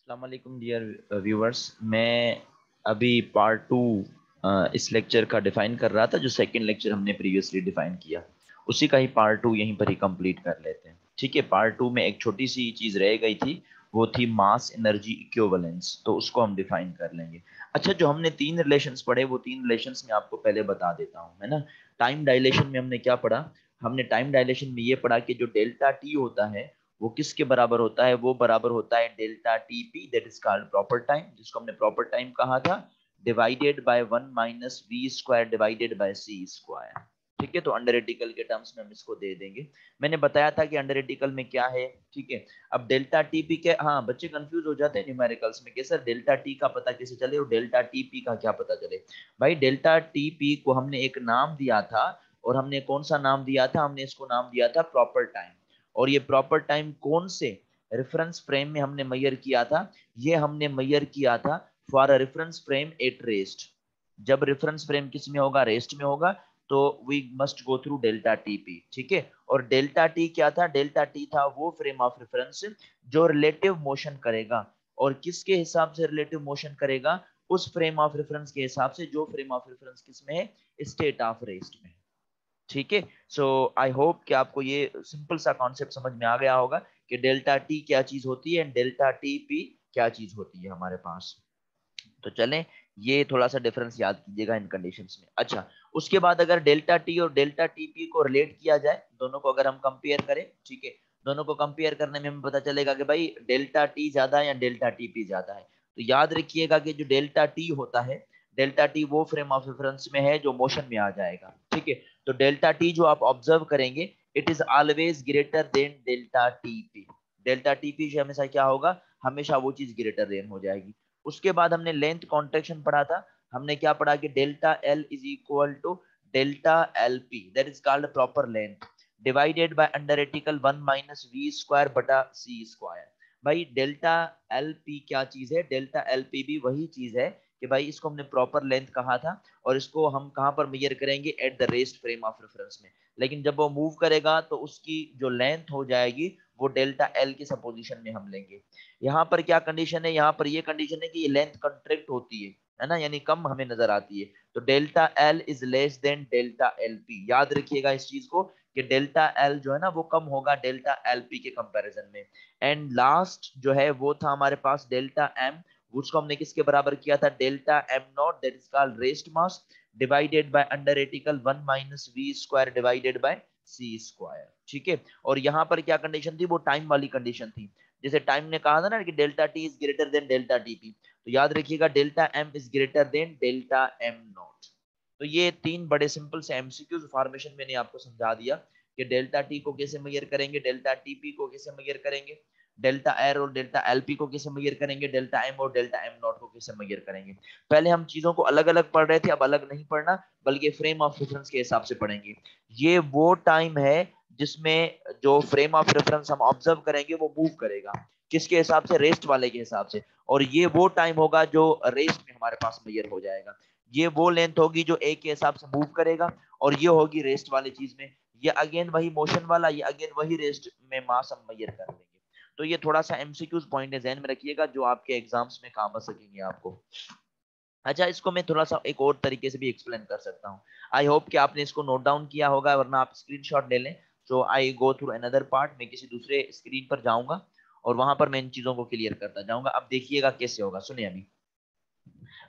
अस्सलाम वालेकुम dear viewers. मैं अभी पार्ट टू इस लेक्चर का डिफाइन कर रहा था, जो सेकंड लेक्चर हमने प्रीवियसली डिफाइन किया उसी का ही पार्ट टू यहीं पर ही कंप्लीट कर लेते हैं। ठीक है, पार्ट टू में एक छोटी सी चीज़ रह गई थी, वो थी मास एनर्जी इक्विवेलेंस, तो उसको हम डिफाइन कर लेंगे। अच्छा, जो हमने तीन रिलेशंस पढ़े वो तीन रिलेशंस में आपको पहले बता देता हूँ, है ना। टाइम डायलेशन में हमने क्या पढ़ा? हमने टाइम डायलेशन में ये पढ़ा कि जो डेल्टा टी होता है वो किसके बराबर होता है? वो बराबर होता है delta TP, that is called proper time, जिसको हमने प्रॉपर टाइम कहा था, divided by 1 - v² divided by C square. ठीक है, तो अंडर रेडिकल के टर्म्स में हम इसको दे देंगे। मैंने बताया था कि अंडर रेडिकल में क्या है। ठीक है, अब डेल्टा टीपी के, हाँ बच्चे कंफ्यूज हो जाते हैं न्यूमेरिकल्स में कि सर डेल्टा टी का पता कैसे चले और डेल्टा टीपी का क्या पता चले। भाई डेल्टा टीपी को हमने एक नाम दिया था, और हमने कौन सा नाम दिया था? हमने इसको नाम दिया था प्रॉपर टाइम। और ये प्रॉपर टाइम कौन से रेफरेंस फ्रेम में हमने मेजर किया था? ये हमने मेजर किया था for a reference frame at rest. जब रेफरेंस फ्रेम किस में होगा? रेस्ट में होगा, तो we must go through delta TP. ठीक है, और डेल्टा टी क्या था? डेल्टा टी था वो फ्रेम ऑफ रेफरेंस जो रिलेटिव मोशन करेगा। और किसके हिसाब से रिलेटिव मोशन करेगा? उस फ्रेम ऑफ रेफरेंस के हिसाब से जो फ्रेम ऑफ रेफरेंस किस में है? स्टेट ऑफ रेस्ट में। ठीक है, सो आई होप कि आपको ये सिंपल सा कॉन्सेप्ट समझ में आ गया होगा कि डेल्टा टी क्या चीज होती है एंड डेल्टा टी पी क्या चीज होती है हमारे पास। तो चलें, ये थोड़ा सा डिफरेंस याद कीजिएगा इन कंडीशंस में। अच्छा, उसके बाद अगर डेल्टा टी और डेल्टा टीपी को रिलेट किया जाए, दोनों को अगर हम कंपेयर करें, ठीक है, दोनों को कंपेयर करने में हमें पता चलेगा कि भाई डेल्टा टी ज्यादा है या डेल्टा टीपी ज्यादा है। तो याद रखिएगा कि जो डेल्टा टी होता है, डेल्टा टी वो फ्रेम ऑफ रेफरेंस में है जो मोशन में आ जाएगा। ठीक है, तो डेल्टा टी जो आप ऑब्जर्व करेंगे, it is always greater than delta TP. Delta TP जो हमेशा क्या होगा? हमेशा वो चीज ग्रेटर देन हो जाएगी। उसके बाद हमने लेंथ कॉन्ट्रेक्शन पढ़ा था। हमने क्या पढ़ा कि delta L is equal to delta L P, that is called proper length, divided by under radical 1 - v² बटा सी स्क्वायर। भाई डेल्टा एल पी क्या चीज है? डेल्टा एल पी भी वही चीज है कि भाई इसको हमने प्रॉपर लेंथ कहा था, और इसको हम कहां पर मेजर करेंगे? At the rest frame of reference में। लेकिन जब वो मूव करेगा तो उसकी जो लेंथ हो जाएगी वो डेल्टा एल की सपोजिशन में हम लेंगे। यहाँ पर क्या कंडीशन है? यहाँ पर ये कंडीशन है कि ये लेंथ कंट्रैक्ट होती है ना, यानी कम हमें नजर आती है। तो delta L is less than delta L P. याद रखिएगा इस चीज को कि डेल्टा एल जो है ना वो कम होगा डेल्टा एल पी के कंपैरिजन में। एंड लास्ट जो है वो था हमारे पास डेल्टा एम, उसको हमने किसके बराबर किया था? Delta M naught, that is called rest mass, divided by under radical 1 - v² divided by C square. ठीक है, और यहाँ पर क्या कंडीशन थी? वो टाइम वाली कंडीशन थी। जैसे टाइम ने कहा था ना कि delta T is greater than delta TP, तो याद रखिएगा delta M is greater than delta M naught. तो ये तीन बड़े सिंपल से एमसीक्यूज फॉर्मेशन मैंने आपको समझा दिया कि डेल्टा टी को कैसे मेजर करेंगे, डेल्टा टीपी को कैसे मेजर करेंगे, डेल्टा एर और डेल्टा एलपी को कैसे मेजर करेंगे, डेल्टा एम और डेल्टा एम नॉट को कैसे मेजर करेंगे। पहले हम चीजों को अलग अलग पढ़ रहे थे, अब अलग नहीं पढ़ना, बल्कि फ्रेम ऑफ रेफरेंस के हिसाब से पढ़ेंगे। ये वो टाइम है जिसमें जो फ्रेम ऑफ रेफरेंस हम ऑब्जर्व करेंगे वो मूव करेगा, किसके हिसाब से? रेस्ट वाले के हिसाब से। और ये वो टाइम होगा जो रेस्ट में हमारे पास मेजर हो जाएगा। ये वो लेंथ होगी जो ए के हिसाब से मूव करेगा, और ये होगी रेस्ट वाली चीज में। ये अगेन वही मोशन वाला, ये अगेन वही रेस्ट में मास हम मेजर कर लेंगे। तो ये थोड़ा सा एमसीक्यूज पॉइंट है, ध्यान में रखिएगा, जो आपके एग्जाम्स में काम आ सकेंगे आपको। अच्छा, इसको मैं थोड़ा सा एक और तरीके से भी एक्सप्लेन कर सकता हूँ। आई होप कि आपने इसको नोट डाउन किया होगा, वरना आप स्क्रीनशॉट ले लें। सो आई गो थ्रू अनदर पार्ट, मैं किसी दूसरे स्क्रीन पर जाऊंगा और वहां पर मैं इन चीजों को क्लियर करता जाऊंगा। अब देखिएगा कैसे होगा, सुनिए। अभी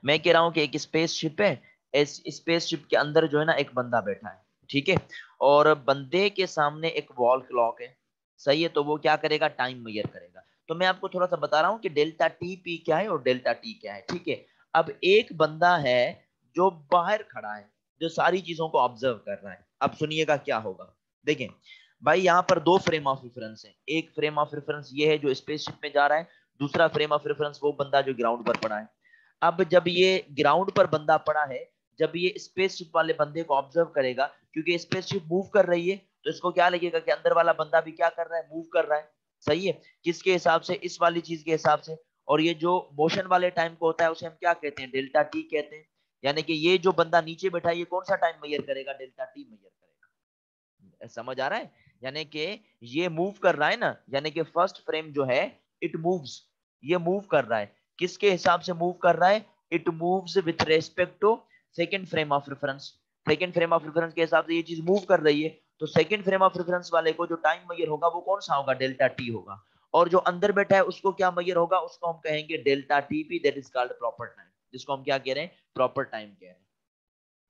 मैं कह रहा हूँ कि एक स्पेसशिप है, इस स्पेसशिप के अंदर जो है ना एक बंदा बैठा है। ठीक है, और बंदे के सामने एक वॉल क्लॉक है। सही है, तो वो क्या करेगा? टाइम मेजर करेगा। तो मैं आपको थोड़ा सा बता रहा हूँ कि डेल्टा टी पी क्या है और डेल्टा टी क्या है। ठीक है, अब एक बंदा है जो बाहर खड़ा है, जो सारी चीजों को ऑब्जर्व कर रहा है। अब सुनिएगा क्या होगा। देखें भाई, यहाँ पर दो फ्रेम ऑफ रेफरेंस है। एक फ्रेम ऑफ रेफरेंस ये है जो स्पेसशिप में जा रहा है, दूसरा फ्रेम ऑफ रेफरेंस वो बंदा जो ग्राउंड पर पड़ा है। अब जब ये ग्राउंड पर बंदा पड़ा है, जब ये स्पेसशिप वाले बंदे को ऑब्जर्व करेगा, क्योंकि स्पेसशिप मूव कर रही है, तो इसको क्या लगेगा कि अंदर वाला बंदा भी क्या कर रहा है? मूव कर रहा है। सही है, किसके हिसाब से? इस वाली चीज के हिसाब से। और ये जो मोशन वाले टाइम को होता है उसे हम क्या कहते हैं? डेल्टा टी कहते हैं। यानी कि ये जो बंदा नीचे बैठा है ये कौन सा टाइम मेजर करेगा? डेल्टा टी मेजर करेगा। समझ आ रहा है? यानी कि ये मूव कर रहा है ना, यानी कि फर्स्ट फ्रेम जो है इट मूव्स, ये मूव कर रहा है, किसके हिसाब से मूव कर रहा है? It moves with respect to second frame of reference. Second frame of reference के हिसाब से ये चीज मूव कर रही है, तो सेकंड फ्रेम ऑफ रेफरेंस वाले को जो टाइम मैयर होगा वो कौन सा होगा? डेल्टा टी होगा। और जो अंदर बैठा है उसको क्या मैयर होगा? उसको हम कहेंगे delta TP, that is called proper time, जिसको हम क्या कह रहे हैं? प्रॉपर टाइम कह रहे हैं।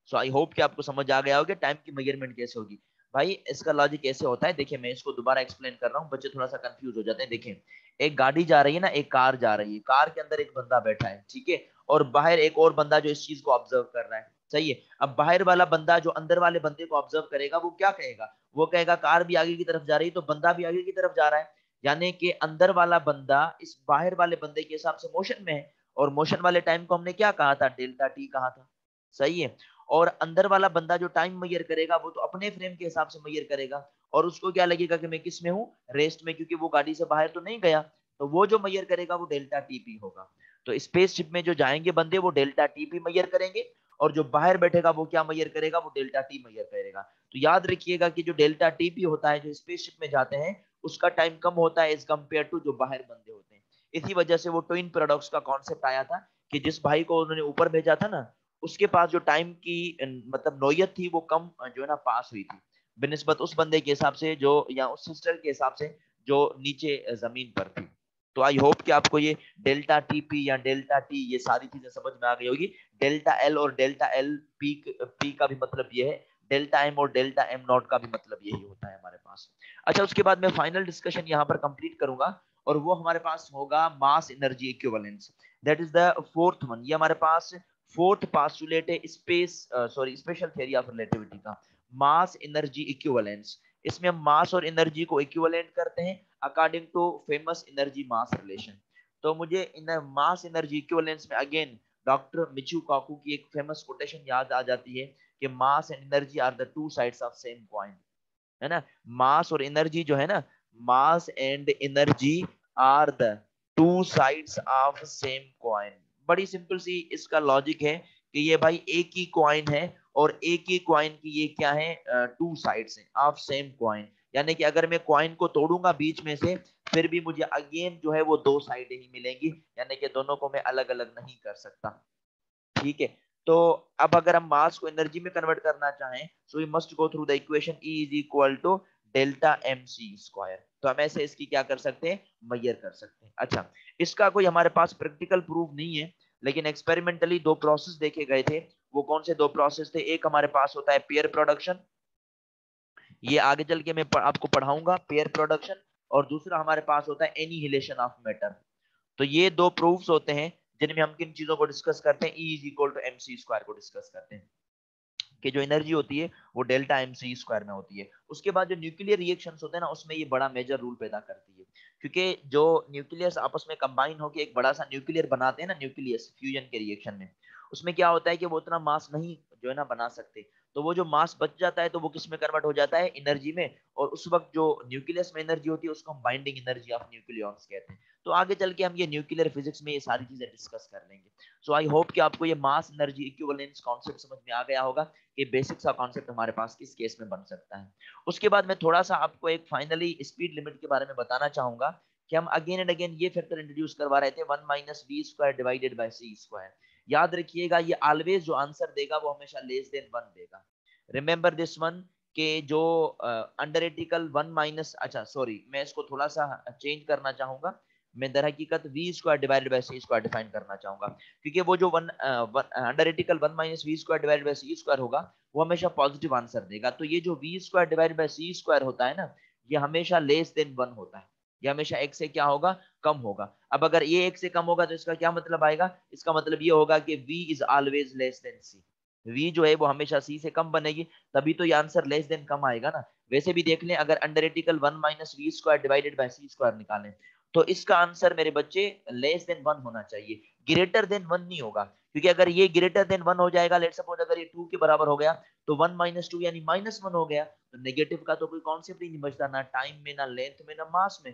सो आई होप कि आपको समझ आ गया होगा टाइम की मेजरमेंट कैसे होगी। भाई इसका लॉजिक कैसे होता है, देखिए मैं इसको दोबारा एक्सप्लेन कर रहा हूँ, बच्चे थोड़ा सा कंफ्यूज हो जाते हैं। देखिए एक गाड़ी जा रही है ना, एक कार जा रही है, कार के अंदर एक बंदा बैठा है, ठीक है, और बाहर एक और बंदा जो इस चीज को ऑब्जर्व कर रहा है, सही है। अब बाहर वाला बंदा जो अंदर वाले बंदे को ऑब्जर्व करेगा वो क्या कहेगा? वो कहेगा कार भी आगे की तरफ जा रही है तो बंदा भी आगे की तरफ जा रहा है, यानी कि अंदर वाला बंदा इस बाहर वाले बंदे के हिसाब से मोशन में है, और मोशन वाले टाइम को हमने क्या कहा था? डेल्टा टी कहा था, सही है। और अंदर वाला बंदा जो टाइम मैयर करेगा वो तो अपने फ्रेम के हिसाब से मैयर करेगा, और उसको क्या लगेगा कि मैं किस में हूँ? रेस्ट में, क्योंकि वो गाड़ी से बाहर तो नहीं गया, तो वो जो मैयर करेगा वो डेल्टा टीपी होगा। तो स्पेसशिप में जो जाएंगे बंदे वो डेल्टा टीपी मैयर करेंगे, और जो बाहर बैठेगा वो क्या मैयर करेगा? वो डेल्टा टी मैयर करेगा। तो याद रखिएगा कि जो डेल्टा टीपी होता है जो स्पेसशिप में जाते हैं उसका टाइम कम होता है एज कम्पेयर टू जो बाहर बंदे होते हैं। इसी वजह से वो ट्विन पैराडॉक्स का कॉन्सेप्ट आया था कि जिस भाई को उन्होंने ऊपर भेजा था ना, उसके पास जो टाइम की मतलब नोयत थी वो कम जो है ना पास हुई थी, बिनिस्बत उस बंदे के हिसाब से जो, या उस सिस्टर के हिसाब से जो नीचे जमीन पर थी। तो आई होप कि आपको ये डेल्टा टीपी या डेल्टा टी ये सारी चीजें समझ में आ गई होगी। डेल्टा एल और डेल्टा एल पी पी का भी मतलब ये है, डेल्टा एम और डेल्टा एम नॉट का भी मतलब यही होता है हमारे पास। अच्छा, उसके बाद मैं फाइनल डिस्कशन यहाँ पर कंप्लीट करूंगा, और वो हमारे पास होगा मास energy equivalence, that is the fourth one. ये हमारे पास फोर्थ पास्टुलेट है स्पेशल थ्योरी ऑफ रिलेटिविटी का, मास एनर्जी इक्विवेलेंस। इसमें हम मास और एनर्जी को इक्विवेलेंट करते हैं according to famous energy mass relation. तो मुझे इन मास एनर्जी इक्विवेलेंस में अगेन डॉक्टर मिचू काकू की एक फेमस कोटेशन याद आ जाती है कि mass and energy are the two sides of same coin, है ना। मास और एनर्जी जो है ना, mass and energy are the two sides of same coin. बड़ी सिंपल सी इसका लॉजिक है कि ये भाई एक ही कॉइन है, और एक ही कॉइन की ये क्या है? टू साइड्स हैं ऑफ सेम कॉइन, यानी कि अगर मैं कॉइन को तोड़ूंगा बीच में से फिर भी मुझे अगेन जो है वो दो साइड ही मिलेंगी, यानी कि दोनों को मैं अलग अलग नहीं कर सकता, ठीक है। तो अब अगर हम मास को एनर्जी में कन्वर्ट करना चाहें, so we must go through the equation E is equal to delta M C square. तो हम ऐसे इसकी क्या कर सकते हैं? मैयर कर सकते हैं। अच्छा, इसका कोई हमारे पास प्रैक्टिकल प्रूफ नहीं है, लेकिन एक्सपेरिमेंटली दो प्रोसेस देखे गए थे। वो कौन से दो प्रोसेस थे? एक हमारे पास होता है पेयर प्रोडक्शन, ये आगे चल के मैं आपको पढ़ाऊंगा पेयर प्रोडक्शन, और दूसरा हमारे पास होता है एनिहिलेशन ऑफ मैटर। तो ये दो प्रूफ्स होते हैं जिनमें हम किन चीजों को डिस्कस करते हैं? E is equal to M C square को डिस्कस करते हैं, कि जो एनर्जी होती है वो डेल्टा एम सी स्क्वायर में होती है। उसके बाद जो न्यूक्लियर रिएक्शंस होते हैं ना, उसमें ये बड़ा मेजर रूल पैदा करती है, क्योंकि जो न्यूक्लियस आपस में कंबाइन होकर एक बड़ा सा न्यूक्लियर बनाते हैं ना, न्यूक्लियस फ्यूजन के रिएक्शन में, उसमें क्या होता है कि वो उतना मास नहीं जो है ना बना सकते, तो वो जो मास बच जाता है तो वो किस में कन्वर्ट हो जाता है? एनर्जी में। और उस वक्त जो न्यूक्लियस में एनर्जी होती है उसको हम बाइंडिंग एनर्जी ऑफ न्यूक्लियॉन्स कहते हैं। तो आगे चल के हम ये न्यूक्लियर फिजिक्स में ये सारी चीजें डिस्कस कर लेंगे। सो आई होप कि आपको ये मास एनर्जी इक्विवेलेंस कॉन्सेप्ट समझ में आ गया होगा कि बेसिक सा कॉन्सेप्ट हमारे पास किस केस में बन सकता है। उसके बाद मैं थोड़ा सा आपको एक फाइनली स्पीड लिमिट के बारे में बताना चाहूंगा, कि हम अगेन एंड अगेन ये फैक्टर इंट्रोड्यूस करवा रहे थे, 1 minus v squared divided by C squared. याद रखिएगा ये ऑलवेज जो आंसर देगा वो हमेशा लेस देन 1 देगा। रिमेंबर दिस वन, के जो अंडर वन माइनस, अच्छा सॉरी मैं इसको थोड़ा सा चेंज करना चाहूंगा, मैं दर हकीकत v squared divided by C squared define करना चाहूंगा, क्योंकि वो जो under one minus v squared divided by C squared होगा वो हमेशा पॉजिटिव आंसर देगा। तो ये जो v squared divided by C squared होता है ना, ये हमेशा लेस देन 1 होता है, ये हमेशा एक से क्या होगा? कम होगा। अब अगर ये एक से कम होगा तो इसका क्या मतलब आएगा? इसका मतलब ये होगा कि v is always less then c, v जो है वो हमेशा c से कम बनेगी, तभी तो ये आंसर लेस देन कम आएगा ना। वैसे भी देख लें, अगर under 1 minus v squared divided by C squared निकालें तो इसका आंसर मेरे बच्चे लेस देन 1 होना चाहिए, ग्रेटर देन 1 नहीं होगा, क्योंकि अगर ये ग्रेटर देन 1 हो जाएगा, लेट सपोज अगर ये 2 के बराबर हो गया तो 1 माइनस 2 यानी माइनस 1 हो गया, तो नेगेटिव का तो कोई कॉन्सेप्ट ही नहीं बचता, ना टाइम में, ना लेंथ में, ना मास में।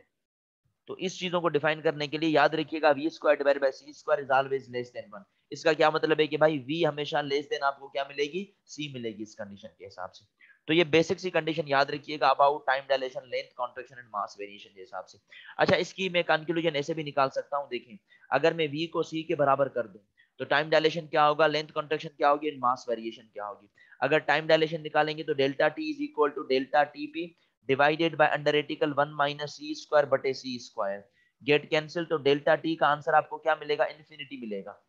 तो इस चीजों को डिफाइन करने के लिए याद रखिएगा v squared divided by C squared is always less than 1। इसका क्या मतलब है कि भाई v हमेशा लेस देन आपको क्या मिलेगी? c मिलेगी इस कंडीशन के हिसाब से। तो ये बेसिक सी कंडीशन याद रखिएगा about time dilation, length, contraction and mass variation के हिसाब से। अच्छा, इसकी मैं कंक्लूजन ऐसे भी निकाल सकता हूँ, देखें अगर मैं v को c के बराबर कर दूं तो टाइम डायलेशन क्या होगा, लेंथ कॉन्ट्रैक्शन क्या होगी एंड मास वेरिएशन क्या होगी। अगर टाइम डायलेशन निकालेंगे तो delta t is equal to delta TP divided by under radical 1 minus C square बटे सी स्क्वायर। गेट कैंसिल, तो डेल्टा t का आंसर आपको क्या मिलेगा, इन्फिनिटी मिलेगा।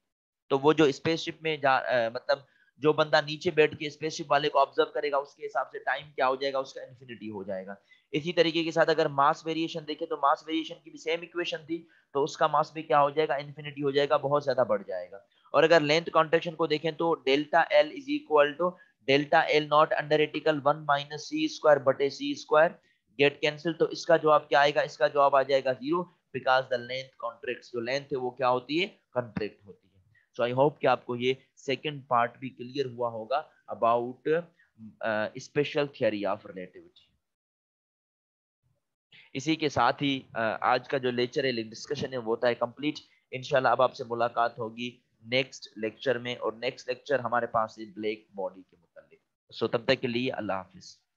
तो वो जो स्पेसशिप में मतलब जो बंदा नीचे बैठ के स्पेसशिप वाले को ऑब्जर्व करेगा उसके हिसाब से टाइम क्या हो जाएगा, उसका इन्फिनिटी हो जाएगा। इसी तरीके के साथ अगर मास वेरिएशन देखें तो मास वेरिएशन की भी सेम इक्वेशन थी, तो उसका मास भी क्या हो जाएगा, इन्फिनिटी हो जाएगा, बहुत ज्यादा बढ़ जाएगा। और अगर लेंथ कॉन्ट्रैक्शन को देखें तो delta L is equal to delta L naught under एटिकल 1 माइनस सी स्क्वायर बटे सी स्क्वायर। गेट कैंसिल, तो इसका जवाब क्या आएगा, इसका जवाब आ जाएगा 0, बिकॉज द लेंथ कॉन्ट्रैक्ट्स, जो लेंथ है वो क्या होती है, कॉन्ट्रैक्ट होती है। सो आई होप कि आपको ये सेकंड पार्ट भी क्लियर हुआ होगा about special theory of relativity. इसी के साथ ही आज का जो लेक्चर है, डिस्कशन है, वो होता है कंप्लीट। इंशाल्लाह अब आपसे मुलाकात होगी नेक्स्ट लेक्चर में, और नेक्स्ट लेक्चर हमारे पास है ब्लैक बॉडी के मुतालिक। सो तब तक के लिए अल्लाह हाफिज।